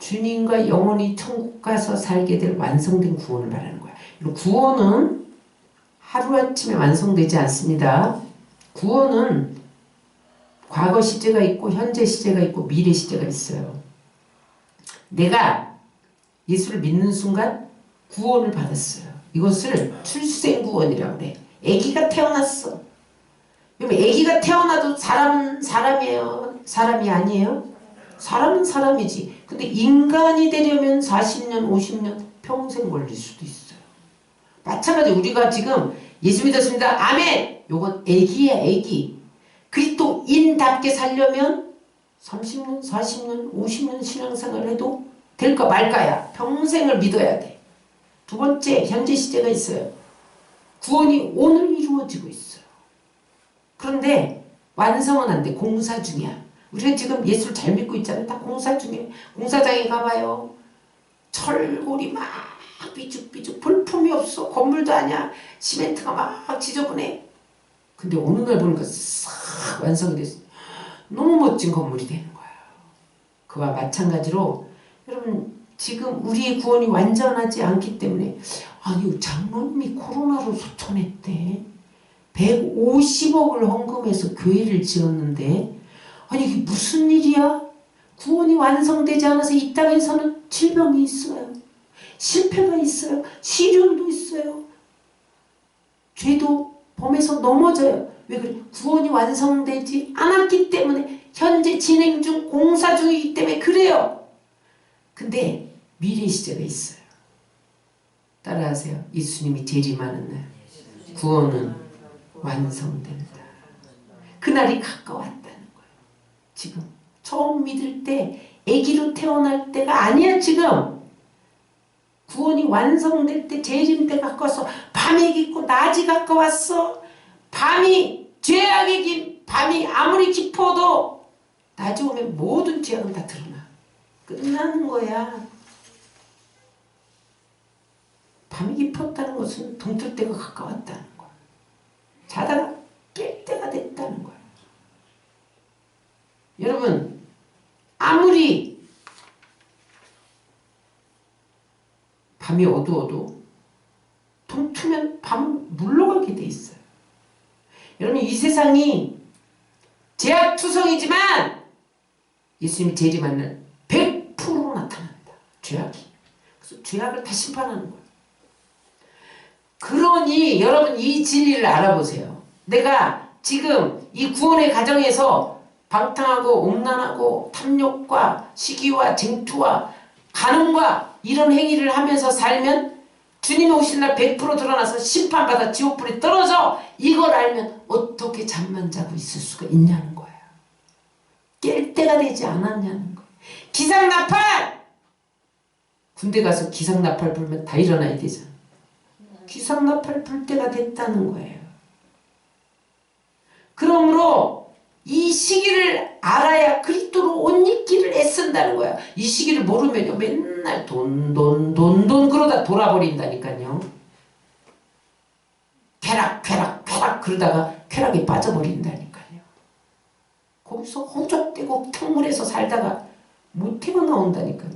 주님과 영원히 천국 가서 살게 될 완성된 구원을 말하는 거야. 구원은 하루아침에 완성되지 않습니다. 구원은 과거 시제가 있고 현재 시제가 있고 미래 시제가 있어요. 내가 예수를 믿는 순간 구원을 받았어요. 이것을 출생 구원이라고 그래. 아기가 태어났어. 여러분 아기가 태어나도 사람은 사람이에요? 사람이 아니에요? 사람은 사람이지. 근데 인간이 되려면 40년, 50년, 평생 걸릴 수도 있어요. 마찬가지 우리가 지금 예수 믿었습니다. 아멘! 요건 애기야, 애기. 그리스도인답게 살려면 30년, 40년, 50년 신앙생활을 해도 될까 말까야. 평생을 믿어야 돼. 두 번째, 현재 시제가 있어요. 구원이 오늘 이루어지고 있어요. 그런데 완성은 안 돼. 공사 중이야. 우리가 지금 예수를 잘 믿고 있잖아요. 다 공사 중에. 공사장에 가봐요. 철골이 막 삐죽삐죽 볼품이 없어. 건물도 아니야. 시멘트가 막 지저분해. 근데 어느 날 보니까 싹 완성이 됐어. 너무 멋진 건물이 되는 거야. 그와 마찬가지로 여러분 지금 우리의 구원이 완전하지 않기 때문에 아니 장로님이 코로나로 소천했대. 150억을 헌금해서 교회를 지었는데 아니 이게 무슨 일이야? 구원이 완성되지 않아서 이 땅에서는 질병이 있어요. 실패가 있어요. 시련도 있어요. 죄도 범해서 넘어져요. 왜 그래? 구원이 완성되지 않았기 때문에 현재 진행 중 공사 중이기 때문에 그래요. 근데 미래 시제가 있어요. 따라하세요. 예수님이 재림하는 날 구원은 완성된다. 그날이 가까웠다는 거예요. 지금 처음 믿을 때 아기로 태어날 때가 아니야. 지금 구원이 완성될 때 재림 때 가까웠어. 밤이 깊고 낮이 가까웠어. 밤이 죄악의 긴 밤이 아무리 깊어도 낮이 오면 모든 죄악은 다 드러나. 끝나는 거야. 밤이 깊었다는 것은 동틀 때가 가까웠다는 거야. 자다가 깰 때가 됐다는 거야. 여러분 아무리 밤이 어두워도 동트면 밤 물러가게 돼 있어요. 여러분 이 세상이 죄악투성이지만 예수님이 재림하는 날 100% 나타난다. 죄악이. 그래서 죄악을 다 심판하는 거예요. 그러니 여러분 이 진리를 알아보세요. 내가 지금 이 구원의 과정에서 방탕하고 음란하고 탐욕과 시기와 쟁투와 간음과 이런 행위를 하면서 살면 주님 오신 날 100% 드러나서 심판받아 지옥불에 떨어져. 이걸 알면 어떻게 잠만 자고 있을 수가 있냐는 거예요. 깰 때가 되지 않았냐는 거예요. 기상나팔! 군대 가서 기상나팔 불면 다 일어나야 되잖아. 기상나팔 불 때가 됐다는 거예요. 그러므로 이 시기를 알아야 그리스도로 옷 입기를 애쓴다는 거야. 이 시기를 모르면요 맨날 돈 그러다 돌아버린다니까요. 쾌락 그러다가 쾌락에 빠져버린다니까요. 거기서 허적대고 탕물에서 살다가 모태가 나온다니까요.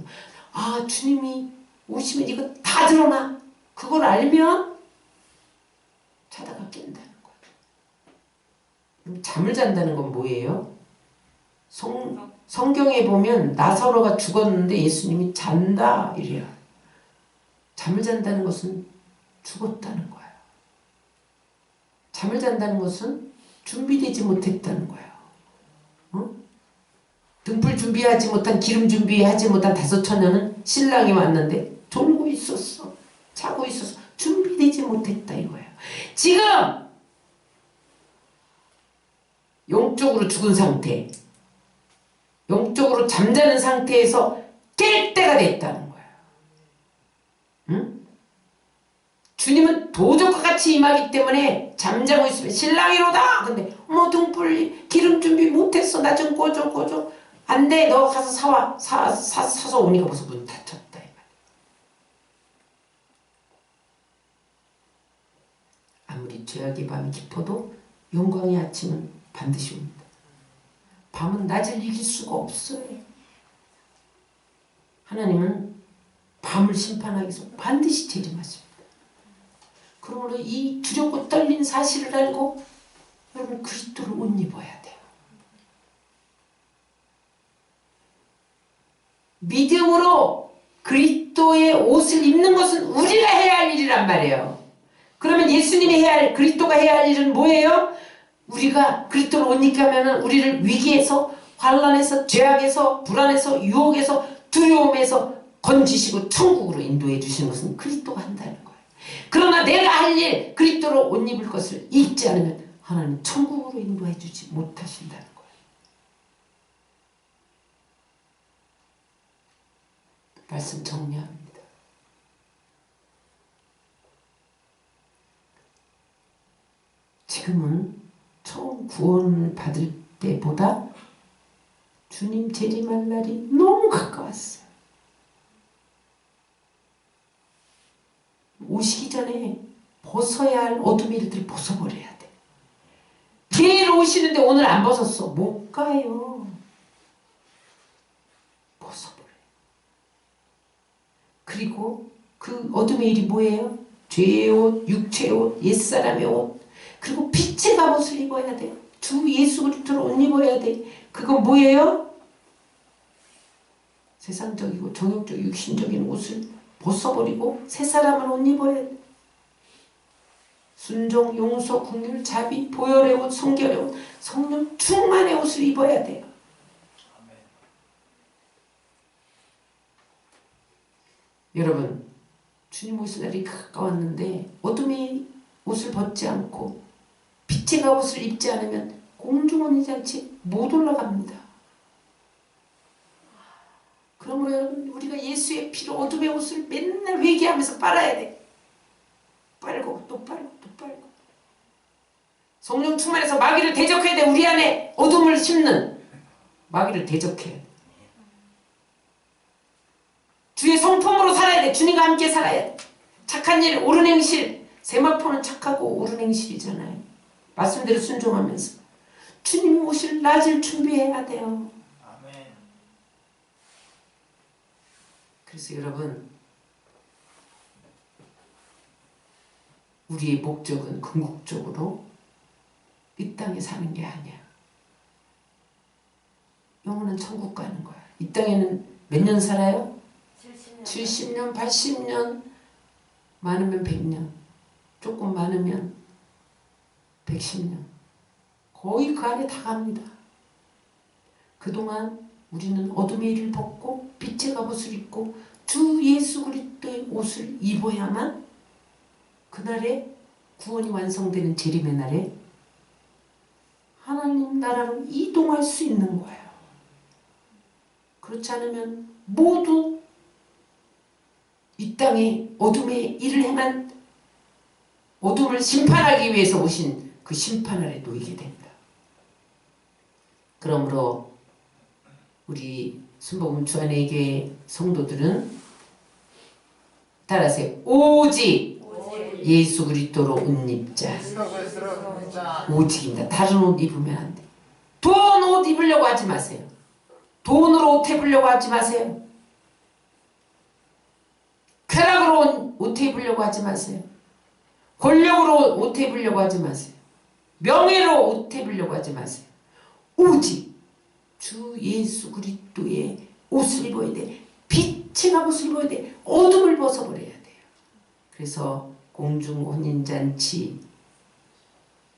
아 주님이 오시면 이거 다 드러나. 그걸 알면 자다가 깬다는 거예요. 잠을 잔다는 건 뭐예요? 성경에 보면 나사로가 죽었는데 예수님이 잔다 이래요. 잠을 잔다는 것은 죽었다는 거예요. 잠을 잔다는 것은 준비되지 못했다는 거예요. 등불 준비하지 못한 기름 준비하지 못한 다섯 처녀는 신랑이 왔는데 졸고 있었어. 자고 있어서 준비되지 못했다 이거예요. 지금 영적으로 죽은 상태, 영적으로 잠자는 상태에서 깰 때가 됐다는 거예요. 응? 주님은 도적과 같이 임하기 때문에 잠자고 있으면 신랑이로다. 근데 등불 기름 준비 못했어. 나 좀 꺼줘. 안 돼. 너 가서 사와. 사서 오니까 벌써 문 닫혔다. 아무리 죄악의 밤이 깊어도 영광의 아침은 반드시 옵니다. 밤은 낮을 이길 수가 없어요. 하나님은 밤을 심판하기 위해서 반드시 재림하십니다. 그러므로 이 두렵고 떨린 사실을 알고 여러분 그리스도를 옷 입어야 돼요. 믿음으로 그리스도의 옷을 입는 것은 우리가 해야 할 일이란 말이에요. 그러면 예수님이 해야 할, 그리스도가 해야 할 일은 뭐예요? 우리가 그리스도를 옷 입게 하면 우리를 위기에서 환난에서, 죄악에서, 불안에서, 유혹에서, 두려움에서 건지시고 천국으로 인도해 주시는 것은 그리스도가 한다는 거예요. 그러나 내가 할 일, 그리스도로 옷 입을 것을 입지 않으면 하나님 천국으로 인도해 주지 못하신다는 거예요. 말씀 정리합니다. 지금은 처음 구원을 받을 때보다 주님 재림할 날이 너무 가까웠어요. 오시기 전에 벗어야 할 어둠의 일들을 벗어버려야 돼. 내일 오시는데 오늘 안 벗었어. 못 가요. 벗어버려. 그리고 그 어둠의 일이 뭐예요? 죄의 옷, 육체의 옷, 옛사람의 옷, 그리고 빛의 갑옷을 입어야 돼요. 주 예수 그리스도로 옷 입어야 돼. 그건 뭐예요? 세상적이고 정욕적 육신적인 옷을 벗어버리고 새 사람을 옷 입어야 돼. 순종, 용서, 긍휼, 자비, 보혈의 옷, 성결의 옷, 성령 충만의 옷을 입어야 돼요. 여러분, 주님 오실 날이 가까웠는데 어둠의 옷을 벗지 않고 빛의 갑옷을 입지 않으면 공중원의 잔치에 못 올라갑니다. 그러므로 여러분, 우리가 예수의 피로 어둠의 옷을 맨날 회개하면서 빨아야 돼. 빨고 또 빨고 또 빨고. 성령 충만해서 마귀를 대적해야 돼. 우리 안에 어둠을 심는 마귀를 대적해야 돼. 주의 성품으로 살아야 돼. 주님과 함께 살아야 돼. 착한 일, 옳은 행실. 세마포는 착하고 옳은 행실이잖아요. 말씀대로 순종하면서 주님이 오실 낮을 준비해야 돼요. 아멘. 그래서 여러분, 우리의 목적은 궁극적으로 이 땅에 사는 게 아니야. 영혼은 천국 가는 거야. 이 땅에는 몇 년 살아요? 70년, 80년, 많으면 100년, 조금 많으면 110년. 거의 그 안에 다 갑니다. 그동안 우리는 어둠의 일을 벗고 빛의 갑옷을 입고 주 예수 그리스도의 옷을 입어야만 그날에 구원이 완성되는 재림의 날에 하나님 나라로 이동할 수 있는 거예요. 그렇지 않으면 모두 이 땅에 어둠의 일을 행한 어둠을 심판하기 위해서 오신 그 심판 아래 놓이게 됩니다. 그러므로 우리 순복음 주안의 교회 성도들은 따라서 오직 예수 그리스도로 옷 입자. 오직입니다. 다른 옷 입으면 안 돼. 돈 옷 입으려고 하지 마세요. 돈으로 옷 입으려고 하지 마세요. 쾌락으로 옷 입으려고 하지 마세요. 권력으로 옷 입으려고 하지 마세요. 명예로 옷 입으려고 하지 마세요. 오직 주 예수 그리스도의 옷을 입어야 돼. 빛의 갑옷을 입어야 돼. 어둠을 벗어버려야 돼요. 그래서 공중 혼인잔치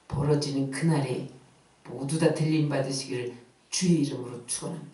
벌어지는 그날에 모두 다 들림 받으시기를 주의 이름으로 축원합니다.